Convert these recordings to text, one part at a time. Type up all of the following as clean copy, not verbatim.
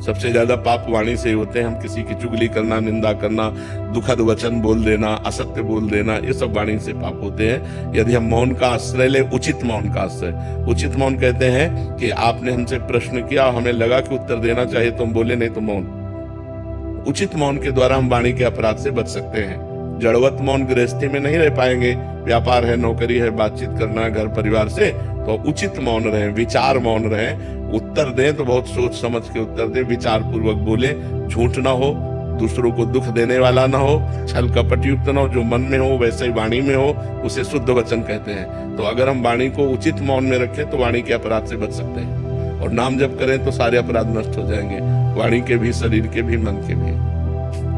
सबसे ज्यादा पाप वाणी से होते हैं। हम किसी की चुगली करना, निंदा करना, दुखद वचन बोल देना, असत्य बोल देना, ये सब वाणी से पाप होते हैं। यदि हम मौन का आश्रय ले, उचित मौन का आश्रय, उचित मौन कहते हैं कि आपने हमसे प्रश्न किया, हमें लगा कि उत्तर देना चाहिए तो हम बोले, नहीं तो मौन। उचित मौन के द्वारा हम वाणी के अपराध से बच सकते हैं। जड़वत मौन गृहस्थी में नहीं रह पाएंगे, व्यापार है, नौकरी है, बातचीत करना है घर परिवार से, तो उचित मौन रहे, विचार मौन रहे। उत्तर दें तो बहुत सोच समझ के उत्तर दें, विचार पूर्वक बोले, झूठ ना हो, दूसरों को दुख देने वाला ना हो, छल कपट युक्त ना हो, जो मन में हो वैसे ही वाणी में हो, उसे शुद्ध वचन कहते हैं। तो अगर हम वाणी को उचित मौन में रखें तो वाणी के अपराध से बच सकते हैं, और नाम जप करें तो सारे अपराध नष्ट हो जाएंगे, वाणी के भी, शरीर के भी, मन के भी।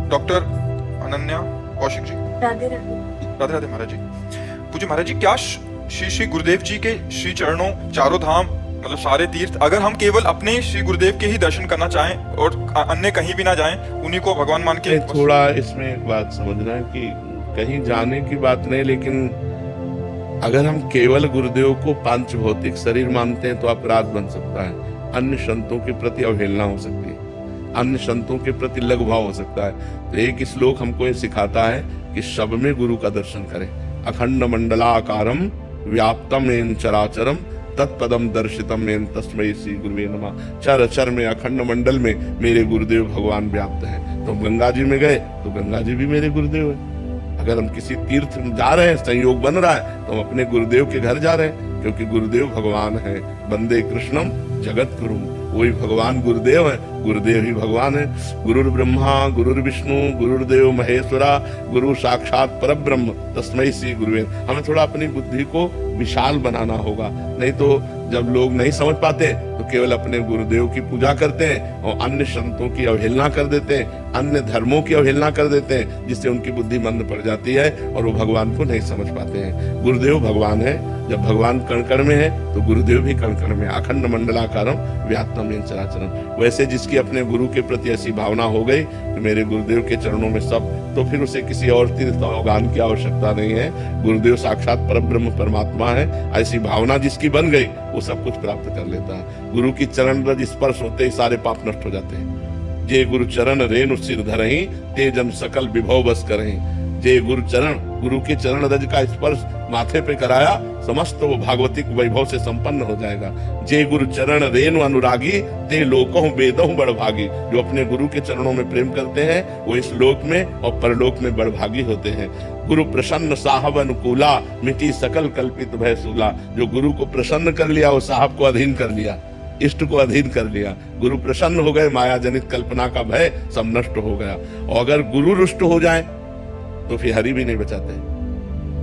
डॉक्टर अनन्या कौशिक जी, राधे राधे। राधे राधे महाराज जी। पूज्य महाराज जी, क्या श्री श्री गुरुदेव जी के श्री चरणों, चारों धाम, मतलब सारे तीर्थ, अगर हम केवल अपने श्री गुरुदेव के ही दर्शन करना चाहें और अन्य कहीं भी ना जाएं, उन्हीं को भगवान मान के? थोड़ा इसमें एक बात समझना है कि कहीं जाने की बात नहीं, लेकिन अगर हम केवल गुरुदेव को पांच भौतिक शरीर मानते हैं तो अपराध बन सकता है। अन्य संतों के प्रति अवहेलना हो सकती है, अन्य संतों के प्रति लगभाव हो सकता है। तो एक श्लोक हमको ये सिखाता है कि सब में गुरु का दर्शन करें। अखंड मंडलाकारम व्याप्तम एन चराचरम तत्पदम दर्शितम एन तस्मै श्री गुरुवे नमः। चर चर में, अखंड मंडल में मेरे गुरुदेव भगवान व्याप्त हैं। तो गंगा जी में गए तो गंगा जी भी मेरे गुरुदेव है। अगर हम किसी तीर्थ में जा रहे हैं, संयोग बन रहा है, तो हम अपने गुरुदेव के घर जा रहे हैं, क्योंकि गुरुदेव भगवान है। वंदे कृष्णम जगत गुरु, वही भगवान गुरुदेव है, गुरुदेव ही भगवान है। गुरुर् ब्रह्मा गुरुर्विष्णु गुरुर्देव महेश्वरा, गुरु साक्षात परब्रह्म तस्मै श्री गुरुवे। हमें थोड़ा अपनी बुद्धि को विशाल बनाना होगा, नहीं तो जब लोग नहीं समझ पाते तो केवल अपने गुरुदेव की पूजा करते हैं और अन्य संतों की अवहेलना कर देते हैं, अन्य धर्मों की अवहेलना कर देते हैं, जिससे उनकी बुद्धि मंद पड़ जाती है और वो भगवान को नहीं समझ पाते हैं। गुरुदेव भगवान है, जब भगवान कण कण में है तो गुरुदेव भी कण कण में। अखंड मंडलाकारम व्याप्तम येन चराचरम। वैसे जिसकी अपने गुरु के प्रति ऐसी भावना हो गई कि मेरे गुरुदेव के चरणों में सब, तो फिर उसे किसी और तीर्थ अवगान की आवश्यकता नहीं है। गुरुदेव साक्षात परब्रह्म परमात्मा है। ऐसी भावना जिसकी बन गई वो सब कुछ प्राप्त कर लेता है। गुरु की चरण रज स्पर्श होते ही सारे पाप नष्ट हो जाते हैं। जे गुरु चरण रेणु सिर धरहि, ते जन सकल विभव बस करहि। जे गुरु चरण, गुरु के चरण रज का स्पर्श माथे पे कराया, समस्त वो भागवतिक वैभव से संपन्न हो जाएगा। जे गुरु चरण रेणु अनुरागी, ते लोकों वेदों बड़भागी। जो अपने गुरु के चरणों में प्रेम करते हैं वो इस लोक में और परलोक में बड़भागी होते हैं। गुरु प्रसन्न साहब अनुकूला, मिटी सकल कल्पित भय सूला। जो गुरु को प्रसन्न कर लिया, वो साहब को अधीन कर लिया, इष्ट को अधीन कर लिया। गुरु प्रसन्न हो गए, माया जनित कल्पना का भय सब नष्ट हो गया। और अगर गुरु रुष्ट हो जाए तो फिर हरि भी नहीं बचाते।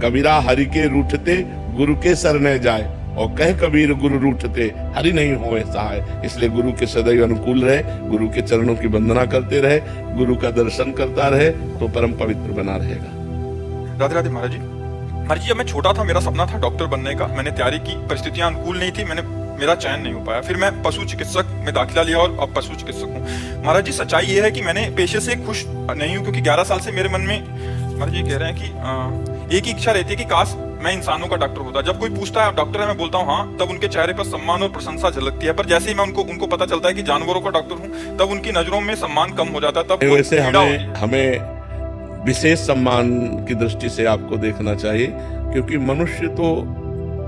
कबीरा हरि के रूठते, गुरु के शरण जाए, और कह कबीर गुरु रूठते, हरि नहीं होए सहाय। इसलिए गुरु के सदैव अनुकूल रहे, गुरु के चरणों की वंदना करते रहे, गुरु का दर्शन करता रहे, तो परम पवित्र बना रहेगा। राधे राधे महाराज जी। महाराज जी, जब मैं छोटा था मेरा सपना था डॉक्टर बनने का। मैंने तैयारी की, परिस्थितियां अनुकूल नहीं थी, मेरा चयन नहीं हो पाया। फिर मैं पशु चिकित्सक में दाखिला लिया और अब पशु चिकित्सक हूँ। महाराज जी, सच्चाई ये है कि मैंने पेशे से खुश नहीं हूँ, क्योंकि 11 साल से मेरे मन में, महाराज जी कह रहे हैं कि एक ही इच्छा रहती है कि काश मैं इंसानों का डॉक्टर होता। जब कोई पूछता है आप डॉक्टर है, मैं बोलता हूँ हाँ, तब उनके चेहरे पर सम्मान और प्रशंसा झलकती है। पर जैसे ही मैं उनको पता चलता है कि जानवरों का डॉक्टर हूँ, तब उनकी नजरों में सम्मान कम हो जाता है। तब वैसे हमें विशेष सम्मान की दृष्टि से आपको देखना चाहिए, क्योंकि मनुष्य तो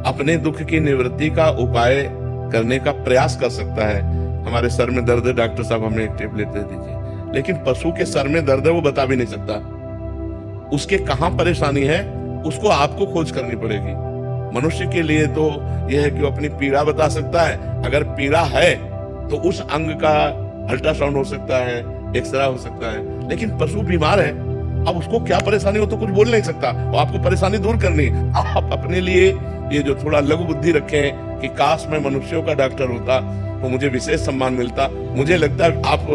अपने दुख की निवृत्ति का उपाय करने का प्रयास कर सकता है। हमारे सर में दर्द है, डॉक्टर साहब हमें एक टेबलेट दे दीजिए, लेकिन पशु के सर में दर्द है वो बता भी नहीं सकता। उसके कहाँ परेशानी है उसको आपको खोज करनी पड़ेगी। मनुष्य के लिए तो यह है कि वो अपनी पीड़ा बता सकता है। अगर पीड़ा है तो उस अंग का अल्ट्रासाउंड हो सकता है, एक्सरे हो सकता है, लेकिन पशु बीमार है, अब उसको क्या परेशानी हो तो कुछ बोल नहीं सकता, और आपको परेशानी दूर करनी है। आप अपने लिए ये जो थोड़ा लघु बुद्धि रखें कि काश मैं मनुष्यों का डॉक्टर होता तो मुझे विशेष सम्मान मिलता, मुझे लगता है आप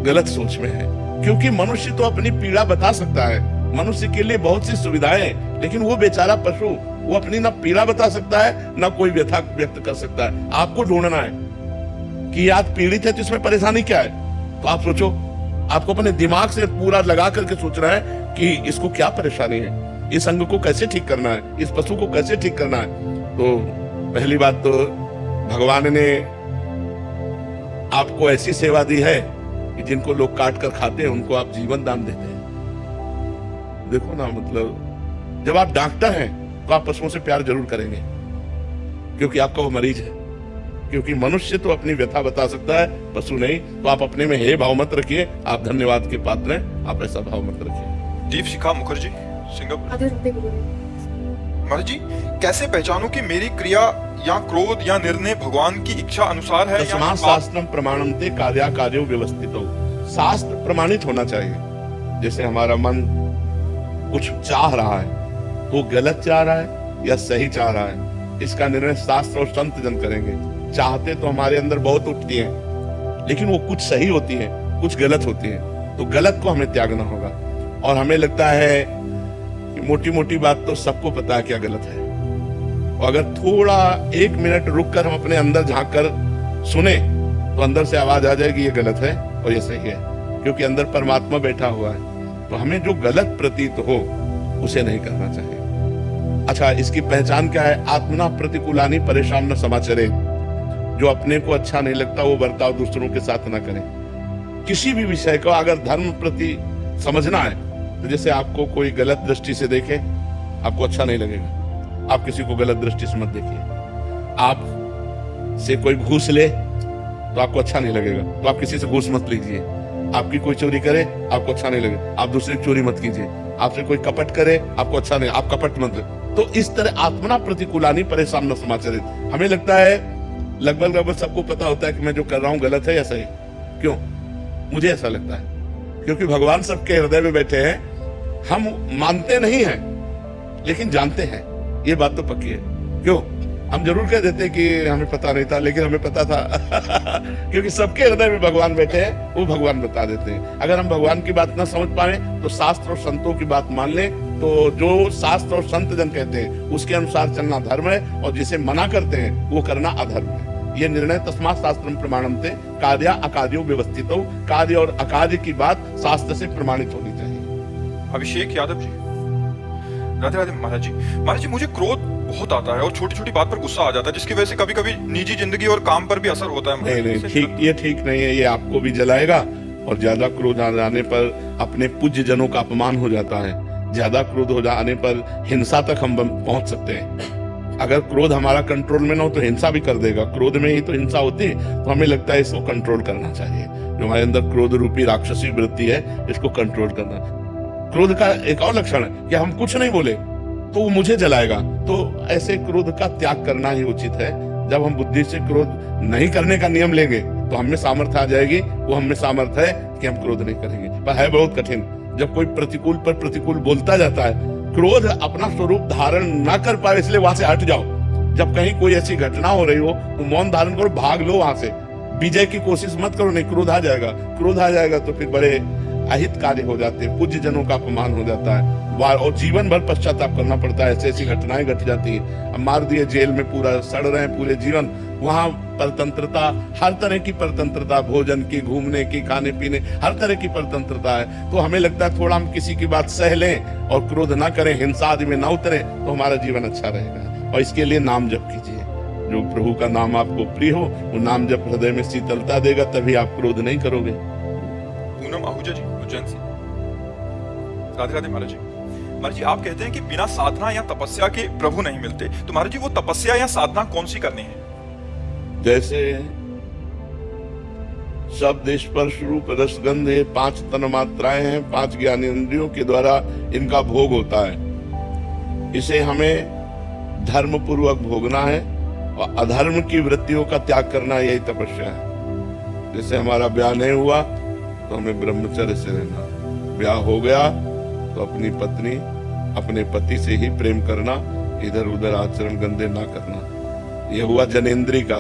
गलत सोच में हैं। क्योंकि मनुष्य तो अपनी पीड़ा बता सकता है, मनुष्य के लिए बहुत सी सुविधाएं, लेकिन वो बेचारा पशु, वो अपनी ना पीड़ा बता सकता है ना कोई व्यथा व्यक्त कर सकता है। आपको ढूंढना है कि आप पीड़ित है तो इसमें परेशानी क्या है। तो आप सोचो, आपको अपने दिमाग से पूरा लगा करके सोचना है कि इसको क्या परेशानी है, इस अंग को कैसे ठीक करना है, इस पशु को कैसे ठीक करना है। तो पहली बात तो भगवान ने आपको ऐसी सेवा दी है कि जिनको लोग काट कर खाते हैं उनको आप जीवन दान देते हैं। देखो ना, मतलब जब आप डॉक्टर हैं तो आप पशुओं से प्यार जरूर करेंगे क्योंकि आपका वो मरीज है। क्योंकि मनुष्य तो अपनी व्यथा बता सकता है, पशु नहीं। तो आप अपने में हे भाव मत रखिए, आप धन्यवाद के पात्र हैं, आप ऐसा भाव मत रखिए। दीपशिखा मुखर्जी, सिंगापुर। महाराज जी, कैसे पहचानूं कि मेरी क्रिया या क्रोध या निर्णय भगवान की इच्छा अनुसार है या तस्मात् शास्त्रम प्रमाणन्ते कार्याकार्यो व्यवस्थितो। शास्त्र प्रमाणित होना चाहिए। जैसे हमारा मन कुछ चाह रहा है तो गलत चाह रहा है या सही चाह रहा है, इसका निर्णय शास्त्र और संत जन करेंगे। चाहते तो हमारे अंदर बहुत उठती हैं, लेकिन वो कुछ सही होती हैं, कुछ गलत होती हैं। तो गलत को हमें त्यागना होगा। और हमें लगता है कि मोटी मोटी बात तो सबको पता है क्या गलत है, और अगर थोड़ा 1 मिनट रुक कर हम अपने अंदर झांक कर सुने तो अंदर से आवाज आ जाएगी ये गलत है और ये सही है, क्योंकि अंदर परमात्मा बैठा हुआ है। तो हमें जो गलत प्रतीत हो उसे नहीं करना चाहिए। अच्छा, इसकी पहचान क्या है? आत्मना प्रतिकूलानि परेशान न समाचरे। जो अपने को अच्छा नहीं लगता वो बर्ताव दूसरों के साथ ना करें। किसी भी विषय को अगर धर्म प्रति समझना है तो जैसे आपको कोई गलत दृष्टि से देखे, आपको अच्छा नहीं लगेगा। आप किसी को गलत दृष्टि से मत देखिए। आप से कोई घूस ले तो आपको अच्छा नहीं लगेगा, तो आप किसी से घूस मत लीजिए। आपकी कोई चोरी करे, आपको अच्छा नहीं लगेगा, आप दूसरे की चोरी मत कीजिए। आपसे कोई कपट करे, आपको अच्छा नहीं, आप कपट मत। तो इस तरह आत्मना प्रतिकूलानि परेशान न समाचरित। हमें लगता है लगभग सबको पता होता है कि मैं जो कर रहा हूं गलत है या सही। क्यों? मुझे ऐसा लगता है क्योंकि भगवान सबके हृदय में बैठे हैं। हम मानते नहीं हैं लेकिन जानते हैं, ये बात तो पक्की है। क्यों? हम जरूर कह देते कि हमें पता नहीं था, लेकिन हमें पता था क्योंकि सबके हृदय में भगवान बैठे हैं, वो भगवान बता देते हैं। अगर हम भगवान की बात ना समझ पाए तो शास्त्र और संतों की बात मान लें, तो जो शास्त्र और संत जन कहते हैं उसके अनुसार चलना धर्म है, और जिसे मना करते हैं वो करना अधर्म है। ये निर्णय तस्मात् शास्त्रम प्रमाणन्ते कार्य अकार्यो व्यवस्थितो। कार्य और अकार्य की बात शास्त्र से प्रमाणित होनी चाहिए। अभिषेक यादव जी, राधे राधे। महाराज जी, मुझे क्रोध बहुत आता है और छोटी छोटी बात पर गुस्सा आ जाता है, जिसकी वजह से कभी कभी निजी जिंदगी और काम पर भी असर होता है। नहीं, ठीक, ये ठीक नहीं है। ये आपको भी जलाएगा, और ज्यादा क्रोध आ जाने पर अपने पूज्य जनों का अपमान हो जाता है। ज्यादा क्रोध हो जाने पर हिंसा तक हम पहुंच सकते हैं। अगर क्रोध हमारा कंट्रोल में ना हो तो हिंसा भी कर देगा। क्रोध में ही तो हिंसा होती है। तो हमें लगता है इसको कंट्रोल करना चाहिए। जो हमारे अंदर क्रोध रूपी राक्षसी वृत्ति है, इसको कंट्रोल करना। क्रोध का एक और लक्षण है कि हम कुछ नहीं बोले तो वो मुझे जलाएगा। तो ऐसे क्रोध का त्याग करना ही उचित है। जब हम बुद्धि से क्रोध नहीं करने का नियम लेंगे तो हमें सामर्थ्य आ जाएगी। वो हमें सामर्थ्य है कि हम क्रोध नहीं करेंगे। पर है बहुत कठिन जब कोई प्रतिकूल पर प्रतिकूल बोलता जाता है। क्रोध अपना स्वरूप धारण ना कर पाए, इसलिए वहां से हट जाओ। जब कहीं कोई ऐसी घटना हो रही हो तो मौन धारण करो, भाग लो वहां से। विजय की कोशिश मत करो, नहीं क्रोध आ जाएगा। क्रोध आ जाएगा तो फिर बड़े अहित कार्य हो जाते हैं, पूज्य जनों का अपमान हो जाता है, और जीवन भर पश्चाताप करना पड़ता है। ऐसी ऐसी घटनाएं घट जाती है। अब मार दिए, जेल में पूरा सड़ रहे हैं पूरे जीवन। वहां परतंत्रता, हर तरह की परतंत्रता, भोजन की, घूमने की, खाने पीने, हर तरह की परतंत्रता है। तो हमें लगता है थोड़ा हम किसी की बात सह लें और क्रोध ना करें, हिंसा आदि में ना उतरे तो हमारा जीवन अच्छा रहेगा। और इसके लिए नाम जप कीजिए। जो प्रभु का नाम आपको प्रिय हो, वो नाम जप हृदय में शीतलता देगा, तभी आप क्रोध नहीं करोगे। पूनम आहूजा जी, उज्जैन से। राधे राधे। महाराज जी, आप कहते हैं कि बिना साधना या तपस्या के प्रभु नहीं मिलते। तो महाराज जी, वो तपस्या या साधना कौन सी करनी है? जैसे शब्द, स्पर्श, रूप, रस, गंध, 5 तन्मात्राएं हैं, 5 ज्ञानेंद्रियों के द्वारा इनका भोग होता है। इसे हमें धर्म पूर्वक भोगना है और अधर्म की वृत्तियों का त्याग करना, यही तपस्या है। जैसे हमारा ब्याह नहीं हुआ तो हमें ब्रह्मचर्य से रहना, ब्याह हो गया तो अपनी पत्नी, अपने पति से ही प्रेम करना, इधर उधर आचरण गंदे ना करना। यह हुआ जनेंद्री का।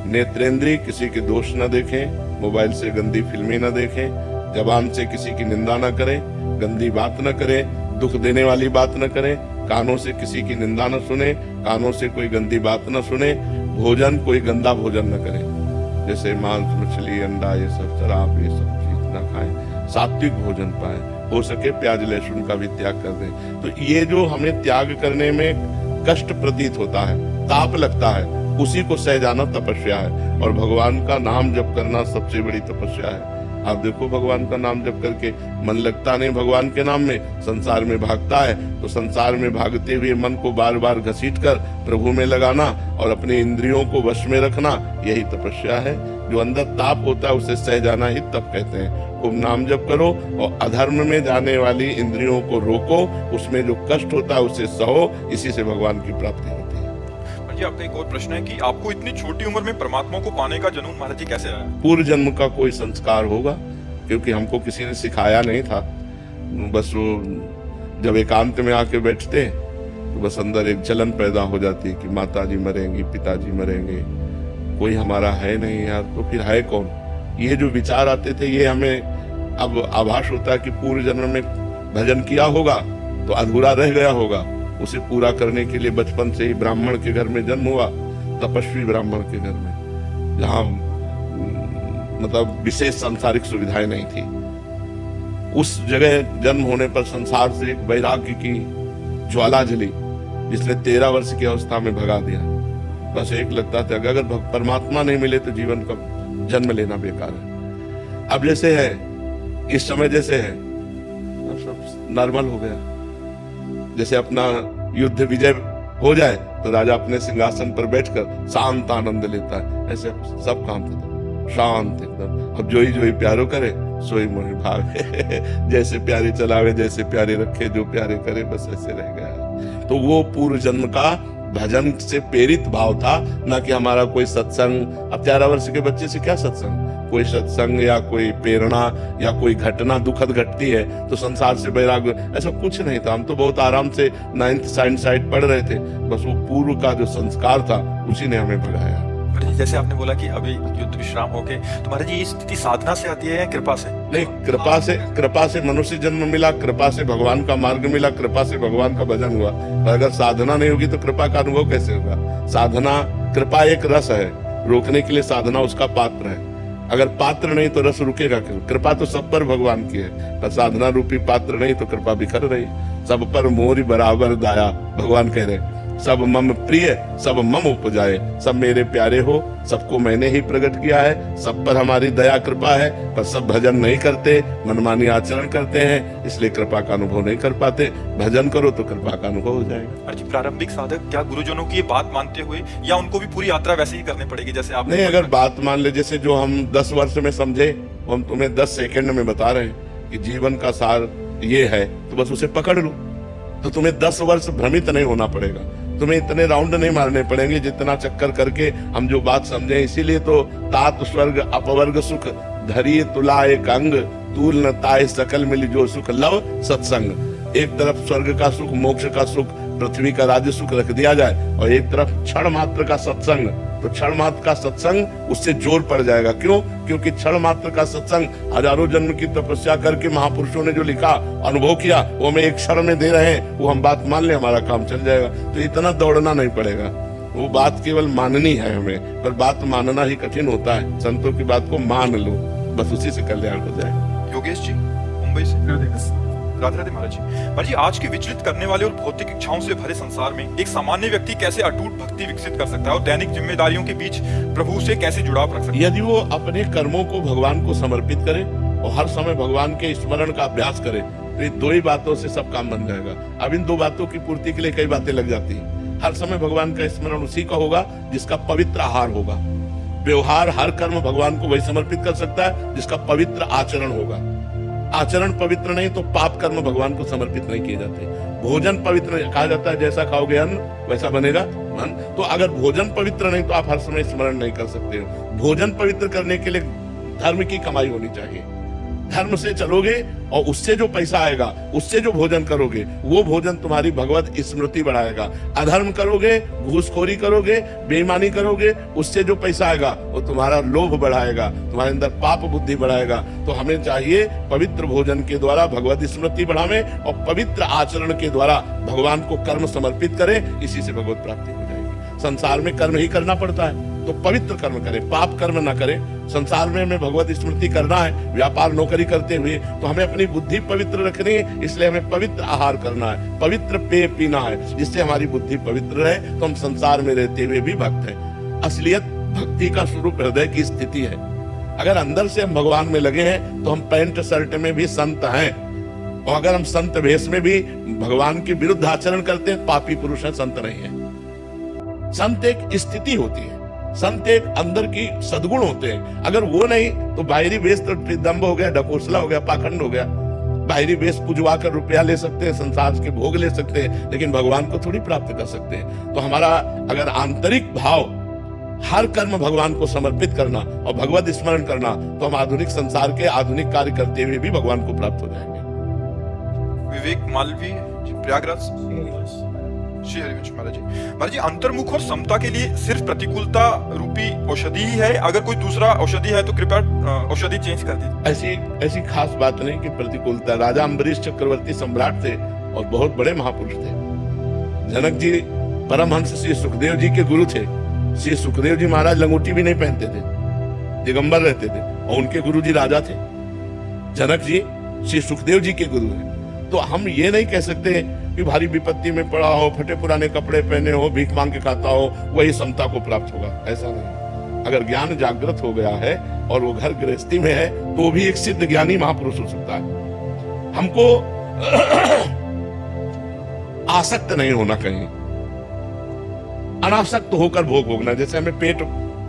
नेत्रेंद्री, किसी के दोष न देखें, मोबाइल से गंदी फिल्में न देखें, जबान से किसी की निंदा न करें, गंदी बात न करें, दुख देने वाली बात न करें, कानों से किसी की निंदा न सुने, कानों से कोई गंदी बात न सुने, भोजन कोई गंदा भोजन न करें, जैसे मांस, मछली, अंडा, ये सब, शराब, ये सब चीज न खाएं, सात्विक भोजन पाएं, हो सके प्याज लहसुन का भी त्याग कर दें। तो ये जो हमें त्याग करने में कष्ट प्रतीत होता है, ताप लगता है, उसी को सह जाना तपस्या है। और भगवान का नाम जप करना सबसे बड़ी तपस्या है। आप देखो, भगवान का नाम जप करके मन लगता नहीं भगवान के नाम में, संसार में भागता है। तो संसार में भागते हुए मन को बार बार घसीट कर प्रभु में लगाना और अपने इंद्रियों को वश में रखना, यही तपस्या है। जो अंदर ताप होता है उसे सह जाना ही तप कहते हैं। खूब नाम जप करो और अधर्म में जाने वाली इंद्रियों को रोको, उसमें जो कष्ट होता है उसे सहो, इसी से भगवान की प्राप्ति होती है। जी, आपका एक और प्रश्न है कि आपको इतनी छोटी उम्र में परमात्मा को पाने का जुनून महाराज जी कैसे आया? पूर्व जन्म का कोई संस्कार होगा, क्योंकि हमको किसी ने सिखाया नहीं था। बस वो जब एकांत में आके बैठते तो बस अंदर एक जलन पैदा हो जाती है कि माताजी मरेंगी, पिताजी मरेंगे, कोई हमारा है नहीं यार, तो फिर है कौन? ये जो विचार आते थे, ये हमें अब आभास होता है कि पूर्व जन्म में भजन किया होगा तो अधूरा रह गया होगा। उसे पूरा करने के लिए बचपन से ही ब्राह्मण के घर में जन्म हुआ, तपस्वी ब्राह्मण के घर में, जहाँ मतलब विशेष सांसारिक सुविधाएं नहीं थी। उस जगह जन्म होने पर संसार से एक वैराग्य की ज्वाला जली, जिसने 13 वर्ष की अवस्था में भगा दिया। बस एक लगता था कि अगर परमात्मा नहीं मिले तो जीवन का जन्म लेना बेकार है। अब जैसे है, इस समय जैसे है, अब सब नॉर्मल हो गया। जैसे अपना युद्ध विजय हो जाए तो राजा अपने सिंहासन पर बैठकर शांत आनंद लेता है, ऐसे सब काम था, शांत एकदम। अब जोई जोई प्यारो करे सोई मोहि भागे जैसे प्यारे चलावे जैसे प्यारे रखे, जो प्यारे करे, बस ऐसे रह गया। तो वो पूर्व जन्म का भजन से प्रेरित भाव था, ना कि हमारा कोई सत्संग। अब 13 वर्ष के बच्चे से क्या सत्संग? कोई सत्संग या कोई प्रेरणा या कोई घटना दुखद घटती है तो संसार से वैराग्य, ऐसा कुछ नहीं था। हम तो बहुत आराम से 9th साइंस पढ़ रहे थे। बस वो पूर्व का जो संस्कार था उसी ने हमें भगाया। जैसे आपने बोला कि अभी युद्ध विश्राम हो गए, तो महाराज जी ये स्थिति साधना से आती है या कृपा से? नहीं, कृपा से मनुष्य जन्म मिला, कृपा से भगवान का मार्ग मिला, कृपा से भगवान का भजन हुआ। और अगर साधना नहीं होगी तो कृपा का अनुभव कैसे होगा? साधना, कृपा एक रस है, रोकने के लिए साधना उसका पात्र है। अगर पात्र नहीं तो रस रुकेगा क्यों? कृपा तो सब पर भगवान की है, पर साधना रूपी पात्र नहीं तो कृपा बिखर रही। सब पर मोरी बराबर दाया, भगवान कह रहे, सब मम प्रिय सब मम उपजाए, सब मेरे प्यारे हो, सबको मैंने ही प्रकट किया है, सब पर हमारी दया कृपा है। पर सब भजन नहीं करते, मनमानी आचरण करते हैं, इसलिए कृपा का अनुभव नहीं कर पाते। भजन करो तो कृपा का अनुभव हो जाएगा। जी, प्रारंभिक साधक क्या गुरुजनों की ये बात मानते हुए, या उनको भी पूरी यात्रा वैसे ही करनी पड़ेगी जैसे आप? नहीं, अगर बात मान ले, जैसे जो हम 10 वर्ष में समझे, हम तुम्हें 10 सेकंड में बता रहे हैं कि जीवन का सार ये है, तो बस उसे पकड़ लो। तो तुम्हें 10 वर्ष भ्रमित नहीं होना पड़ेगा, तुम्हें इतने राउंड नहीं मारने पड़ेंगे जितना चक्कर करके हम जो बात समझे। इसीलिए तो तात स्वर्ग अपवर्ग सुख धरिए तुला एक अंग, तूल न ताए सकल मिल जो सुख लव सत्संग। एक तरफ स्वर्ग का सुख, मोक्ष का सुख, पृथ्वी का राज्य सुख रख दिया जाए, और एक तरफ क्षण मात्र का सत्संग, तो क्षण मात्र का सत्संग उससे जोर पड़ जाएगा। क्यों? क्योंकि क्षण मात्र का सत्संग हजारों जन्म की तपस्या करके महापुरुषों ने जो लिखा, अनुभव किया, वो हमें एक क्षण में दे रहे हैं, वो हम बात मान ले, हमारा काम चल जाएगा। तो इतना दौड़ना नहीं पड़ेगा, वो बात केवल माननी है हमें, पर बात मानना ही कठिन होता है। संतों की बात को मान लो, बस उसी से कल्याण हो जाएगा। योगेश जी, मुंबई से। राधे राधे महाराज जी। महाराज जी, आज के विचलित करने वाले और भौतिक इच्छाओं से भरे संसार में एक सामान्य व्यक्ति कैसे अटूट भक्ति विकसित कर सकता है और दैनिक जिम्मेदारियों के बीच प्रभु से कैसे जुड़ाव रख सकता है? यदि वो अपने कर्मों को भगवान को समर्पित करे और हर समय भगवान के स्मरण का अभ्यास करे, तो ये 2 ही बातों से सब काम बन जाएगा। अब इन 2 बातों की पूर्ति के लिए कई बातें लग जाती है। हर समय भगवान का स्मरण उसी का होगा जिसका पवित्र आहार होगा। व्यवहार, हर कर्म भगवान को वही समर्पित कर सकता है जिसका पवित्र आचरण होगा। आचरण पवित्र नहीं तो पाप कर्म भगवान को समर्पित नहीं किए जाते। भोजन पवित्र कहा जाता है, जैसा खाओगे अन्न वैसा बनेगा मन। तो अगर भोजन पवित्र नहीं तो आप हर समय स्मरण नहीं कर सकते हो। भोजन पवित्र करने के लिए धर्म की कमाई होनी चाहिए। धर्म से चलोगे और उससे जो पैसा आएगा, उससे जो भोजन करोगे, वो भोजन तुम्हारी भगवत स्मृति बढ़ाएगा। अधर्म करोगे, घूसखोरी करोगे, बेईमानी करोगे, उससे जो पैसा आएगा वो तुम्हारा लोभ बढ़ाएगा, तुम्हारे अंदर पाप बुद्धि बढ़ाएगा। तो हमें चाहिए पवित्र भोजन के द्वारा भगवत स्मृति बढ़ावे और पवित्र आचरण के द्वारा भगवान को कर्म समर्पित करें, इसी से भगवत प्राप्ति हो जाएगी। संसार में कर्म ही करना पड़ता है, तो पवित्र कर्म करें, पाप कर्म ना करें। संसार में हमें भगवत स्मृति करना है, व्यापार नौकरी करते हुए, तो हमें अपनी बुद्धि पवित्र रखनी है। इसलिए हमें पवित्र आहार करना है, पवित्र पेय पीना है, जिससे हमारी बुद्धि पवित्र रहे। तो हम संसार में रहते हुए भी भक्त हैं। असलियत भक्ति का स्वरूप हृदय की स्थिति है। अगर अंदर से हम भगवान में लगे हैं तो हम पैंट शर्ट में भी संत हैं, और अगर हम संत वेश में भी भगवान के विरुद्ध आचरण करते हैं, पापी पुरुष हैं, संत नहीं है। संत एक स्थिति होती है, संत एक अंदर की सद्गुण होते हैं। अगर वो नहीं तो बाहरी वेश तो दम्भ हो गया, ढकोसला हो गया, पाखंड हो गया। बाहरी वेश पुजवा कर रुपया ले सकते हैं, संसार के भोग ले सकते हैं, लेकिन भगवान को थोड़ी प्राप्त कर सकते हैं। तो हमारा अगर आंतरिक भाव हर कर्म भगवान को समर्पित करना और भगवत स्मरण करना, तो हम आधुनिक संसार के आधुनिक कार्य करते हुए भी भगवान को प्राप्त हो जाएंगे। विवेक मालवीय, प्रयागराज। श्री हरिवंश महाराज जी। महाराज जी, अंतर्मुख और समता के लिए सिर्फ प्रतिकूलता रूपी औषधि ही है? अगर कोई दूसरा औषधि है तो कृपया औषधि चेंज कर दीजिए। ऐसी खास बात नहीं कि प्रतिकूलता। राजा अम्बरीश चक्रवर्ती सम्राट थे और बहुत बड़े महापुरुष थे। जनक जी परमहंस श्री सुखदेव जी के गुरु थे। श्री सुखदेव जी महाराज लंगोटी भी नहीं पहनते थे, दिगंबर रहते थे, और उनके गुरु जी राजा थे। जनक जी श्री सुखदेव जी के गुरु हैं। तो हम ये नहीं कह सकते कि भारी विपत्ति में पड़ा हो, फटे पुराने कपड़े पहने हो, भीख मांग के खाता हो, वही समता को प्राप्त होगा, ऐसा नहीं। अगर ज्ञान जागृत हो गया है और वो घर गृहस्थी में है तो भी एक सिद्ध ज्ञानी महापुरुष हो सकता है। हमको आसक्त नहीं होना कहीं, अनासक्त होकर भोग भोगना। जैसे हमें पेट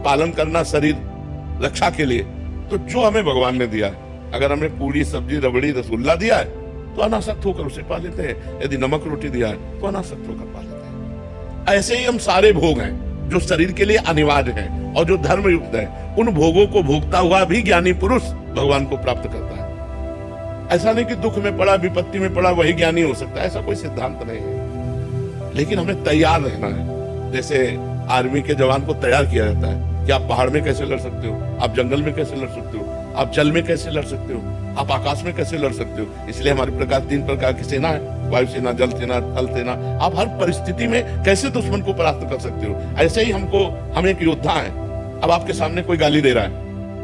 पालन करना शरीर रक्षा के लिए, तो जो हमें भगवान ने दिया है, अगर हमें पूरी सब्जी रबड़ी रसगुल्ला दिया है तो अनासक्त होकर उसे पा लेते हैं। यदि नमक रोटी दिया है तो अनासक्त होकर पा लेते हैं। ऐसे ही हम सारे भोग हैं जो शरीर के लिए अनिवार्य हैं और जो धर्म युक्त हैं, उन भोगों को भोगता हुआ भी ज्ञानी पुरुष भगवान को प्राप्त करता है। ऐसा नहीं कि दुख में पड़ा, विपत्ति में पड़ा वही ज्ञानी हो सकता है, ऐसा कोई सिद्धांत नहीं है। लेकिन हमें तैयार रहना है। जैसे आर्मी के जवान को तैयार किया जाता है कि आप पहाड़ में कैसे लड़ सकते हो, आप जंगल में कैसे लड़ सकते हो, आप जल में कैसे लड़ सकते हो, आप आकाश में कैसे लड़ सकते हो। इसलिए हमारे प्रकार 3 प्रकार की सेना है, वायुसेना, जल सेना, थल सेना। आप हर परिस्थिति में कैसे दुश्मन को परास्त कर सकते हो। ऐसे ही हम एक योद्धा है। अब आपके सामने कोई गाली दे रहा है,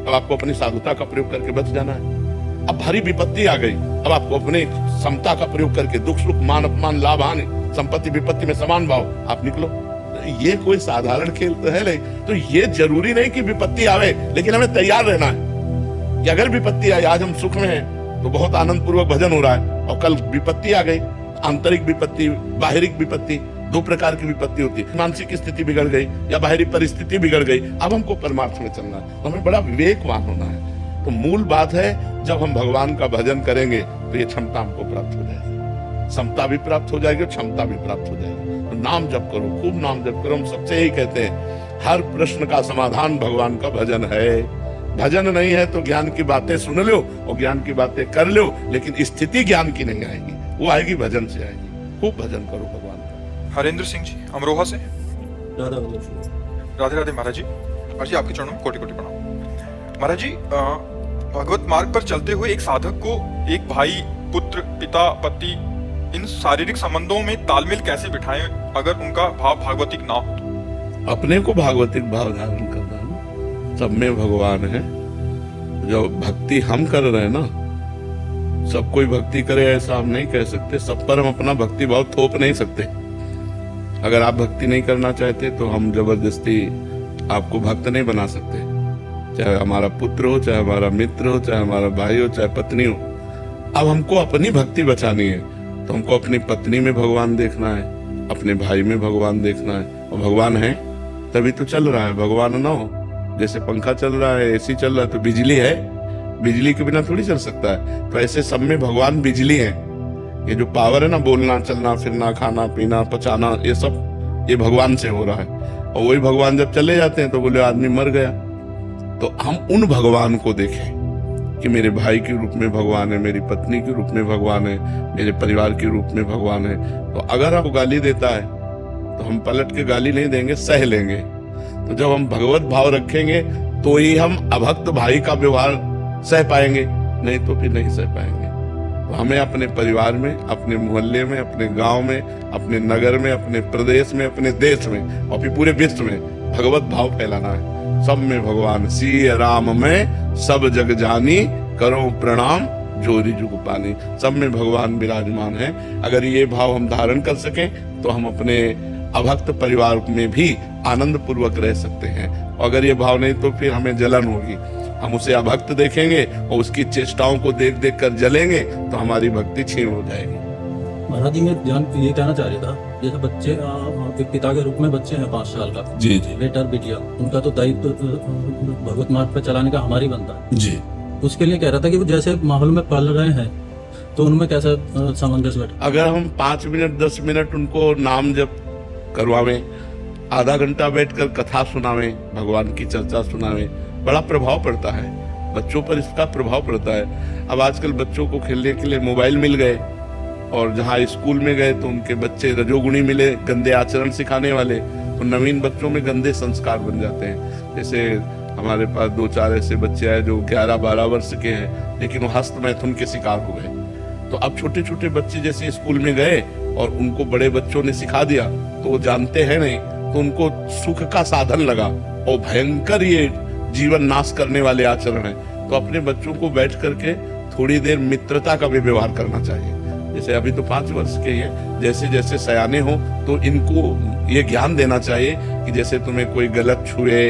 अब आपको अपनी साधुता का प्रयोग करके बच जाना है। अब भारी विपत्ति आ गई, अब आपको अपने समता का प्रयोग करके दुख सुख मान अपमान लाभ हानि संपत्ति विपत्ति में समान भाव आप निकलो। ये कोई साधारण खेल तो है नहीं। तो ये जरूरी नहीं कि विपत्ति आवे, लेकिन हमें तैयार रहना है कि अगर विपत्ति आई, आज हम सुख में हैं तो बहुत आनंद पूर्वक भजन हो रहा है, और कल विपत्ति आ गई, आंतरिक विपत्ति, बाहरी विपत्ति, 2 प्रकार की विपत्ति होती है। मानसिक स्थिति बिगड़ गई या बाहरी परिस्थिति बिगड़ गई, अब हमको परमार्थ में चलना है, तो हमें बड़ा विवेकवान होना है। तो मूल बात है, जब हम भगवान का भजन करेंगे तो ये क्षमता हमको प्राप्त हो जाएगी, समता भी प्राप्त हो जाएगी, क्षमता भी प्राप्त हो जाएगी। तो नाम जप करो, खूब नाम जप करो। हम सबसे यही कहते हैं, हर प्रश्न का समाधान भगवान का भजन है। भजन नहीं है तो ज्ञान की बातें सुन लो और ज्ञान की बातें कर लो, लेकिन स्थिति ज्ञान की नहीं आएगी, वो आएगी भजन से आएगी। खूब भजन करो भगवान का। हरेंद्र सिंह जी, अमरोहा से। राधे राधे महाराज जी। महाराज जी, आपके चरणों में कोटि कोटि प्रणाम। महाराज जी, भगवत मार्ग पर चलते हुए एक साधक को एक भाई, पुत्र, पिता, पति, इन शारीरिक संबंधों में तालमेल कैसे बिठाएं अगर उनका भाव भागवतिक ना हो तो? अपने को भागवतिक भाव धारण करना, सब में भगवान है। जो भक्ति हम कर रहे हैं ना, सब कोई भक्ति करे ऐसा हम नहीं कह सकते, सब पर हम अपना भक्ति भाव थोप नहीं सकते। अगर आप भक्ति नहीं करना चाहते तो हम जबरदस्ती आपको भक्त नहीं बना सकते। चाहे हमारा पुत्र हो, चाहे हमारा मित्र हो, चाहे हमारा भाई हो, चाहे पत्नी हो। अब हमको अपनी भक्ति बचानी है तो हमको अपनी पत्नी में भगवान देखना है, अपने भाई में भगवान देखना है। और भगवान है तभी तो चल रहा है, भगवान ना हो, जैसे पंखा चल रहा है, एसी चल रहा है, तो बिजली है, बिजली के बिना थोड़ी चल सकता है। तो ऐसे सब में भगवान बिजली है। ये जो पावर है ना, बोलना, चलना, फिरना, खाना पीना, पचाना, ये सब ये भगवान से हो रहा है। और वही भगवान जब चले जाते हैं तो बोले आदमी मर गया। तो हम उन भगवान को देखें कि मेरे भाई के रूप में भगवान है, मेरी पत्नी के रूप में भगवान है, मेरे परिवार के रूप में भगवान है। तो अगर आप गाली देता है तो हम पलट के गाली नहीं देंगे, सह लेंगे। तो जब हम भगवत भाव रखेंगे तो ही हम अभक्त भाई का व्यवहार सह पाएंगे, नहीं तो फिर नहीं सह पाएंगे। तो हमें अपने परिवार में, अपने मोहल्ले में, अपने गांव में, अपने नगर में, अपने प्रदेश में, अपने देश में और फिर पूरे विश्व में भगवत भाव फैलाना है। सब में भगवान, सिय राम में सब जग जानी, करो प्रणाम जोरी जुग पानी। सब में भगवान विराजमान है। अगर ये भाव हम धारण कर सकें तो हम अपने अभक्त परिवार में भी आनंद पूर्वक रह सकते हैं। और अगर ये भाव नहीं तो फिर हमें जलन होगी, हम उसे अभक्त देखेंगे और उसकी चेष्टाओं को देख देख कर जलेंगे तो हमारी भक्ति क्षीण हो जाएगी। महाराज जी मैं ये कहना चाह रहा था, जैसे बच्चे एक पिता के रूप में बच्चे हैं 5 साल का, जी जी बेटा और बिटिया, उनका तो दायित्व भगवत मार्ग पर चलाने का हमारी बनता है। जी। उसके लिए कह रहा था कि वो जैसे माहौल में पल रहे हैं तो उनमें कैसा सामंजस्य बैठा। अगर हम 5 मिनट 10 मिनट उनको नाम जप करवावें, आधा घंटा बैठकर कथा सुनावें, भगवान की चर्चा सुनावें, बड़ा प्रभाव पड़ता है बच्चों पर, इसका प्रभाव पड़ता है। अब आजकल बच्चों को खेलने के लिए मोबाइल मिल गए और जहाँ स्कूल में गए तो उनके बच्चे रजोगुणी मिले, गंदे आचरण सिखाने वाले, तो नवीन बच्चों में गंदे संस्कार बन जाते हैं। जैसे हमारे पास 2-4 ऐसे बच्चे हैं जो 11-12 वर्ष के हैं लेकिन वो हस्त मैथुन के शिकार हो गए। तो अब छोटे छोटे बच्चे जैसे स्कूल में गए और उनको बड़े बच्चों ने सिखा दिया तो वो जानते हैं नहीं, तो उनको सुख का साधन लगा और भयंकर ये जीवन नाश करने वाले आचरण है। तो अपने बच्चों को बैठ करके थोड़ी देर मित्रता का भी व्यवहार करना चाहिए। जैसे अभी तो 5 वर्ष के हैं, जैसे जैसे सयाने हो तो इनको ये ज्ञान देना चाहिए कि जैसे तुम्हें कोई गलत छुए